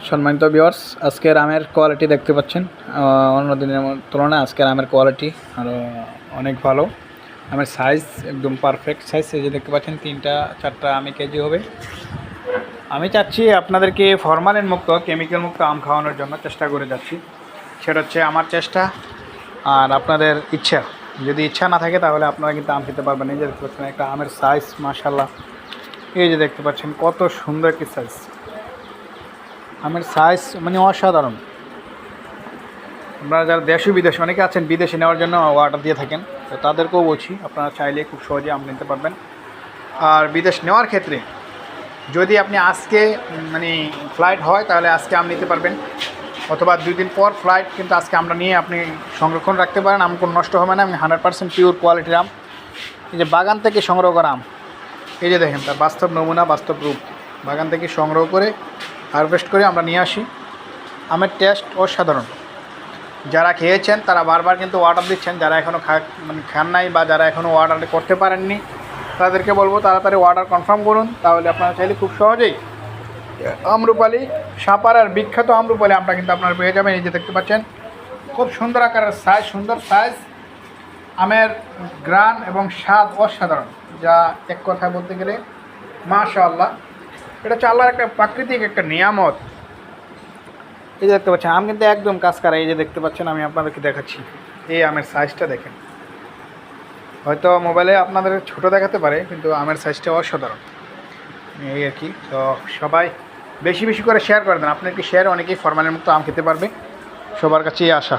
সম্মানিত ভিউয়ার্স, আজকের আমের কোয়ালিটি দেখতে পাচ্ছেন। অন্য দিনের তুলনায় আজকের আমের কোয়ালিটি আরও অনেক ভালো। আমের সাইজ একদম পারফেক্ট সাইজ। এই যে দেখতে পাচ্ছেন 3-4টা আমি কেজি হবে। আমি চাচ্ছি আপনাদেরকে ফরমালিন মুক্ত, কেমিক্যাল মুক্ত আম খাওয়ানোর জন্য চেষ্টা করে যাচ্ছি। সেটা হচ্ছে আমার চেষ্টা আর আপনাদের ইচ্ছা। যদি ইচ্ছা না থাকে তাহলে আপনারা কিন্তু আম খেতে পারবেন। এই যে দেখতে পাচ্ছেন একটা আমের সাইজ, মাশাআল্লাহ। এই যে দেখতে পাচ্ছেন কত সুন্দর একটি সাইজ। আমের সাইজ মানে অসাধারণ। আপনারা যারা দেশি বিদেশি অনেকে আছেন বিদেশে নেওয়ার জন্য অর্ডার দিয়ে থাকেন, তো তাদেরকেও বলছি আপনারা চাইলে খুব সহজে আম নিতে পারবেন। আর বিদেশ নেওয়ার ক্ষেত্রে যদি আপনি আজকে মানে ফ্লাইট হয় তাহলে আজকে আম নিতে পারবেন, অথবা 2 দিন পর ফ্লাইট, কিন্তু আজকে আমরা নিয়ে আপনি সংরক্ষণ রাখতে পারেন। আম কোনো নষ্ট হবে না। আমি 100% পিওর কোয়ালিটির আম। এই যে বাগান থেকে সংগ্রহ করা আম, এই যে দেখেন তার বাস্তব নমুনা, বাস্তব রূপ। বাগান থেকে সংগ্রহ করে হারভেস্ট করে আমরা নিয়ে আসি। আমের টেস্ট অসাধারণ। যারা খেয়েছেন তারা বারবার কিন্তু অর্ডার দিচ্ছেন। যারা এখনও খান নাই বা যারা এখনও অর্ডার করতে পারেননি তাদেরকে বলবো তাড়াতাড়ি অর্ডার কনফার্ম করুন। তাহলে আপনারা চাইলে খুব সহজেই আম্রপালি, সাপাড়ার বিখ্যাত আম্রপালি আমটা কিন্তু আপনারা পেয়ে যাবেন। এই যে দেখতে পাচ্ছেন খুব সুন্দর আকারের সাইজ, সুন্দর সাইজ। আমের গ্রান এবং স্বাদ অসাধারণ, যা এক কথায় বলতে গেলে মাশাআল্লাহ। এটা হচ্ছে আল্লাহর একটা প্রাকৃতিক একটা নিয়ামত। এই যে দেখতে পাচ্ছেন আম কিন্তু একদম কাঁচকারা। এই যে দেখতে পাচ্ছেন, আমি আপনাদেরকে দেখাচ্ছি। এই আমের সাইজটা দেখেন। হয়তো মোবাইলে আপনাদের ছোট দেখাতে পারে, কিন্তু আমের সাইজটা অসাধারণ। এই আর কি। তো সবাই বেশি বেশি করে শেয়ার করে দেন। আপনি একটি শেয়ার অনেকেই ফরমালিন মুক্ত আম খেতে পারবে, সবার কাছেই আশা।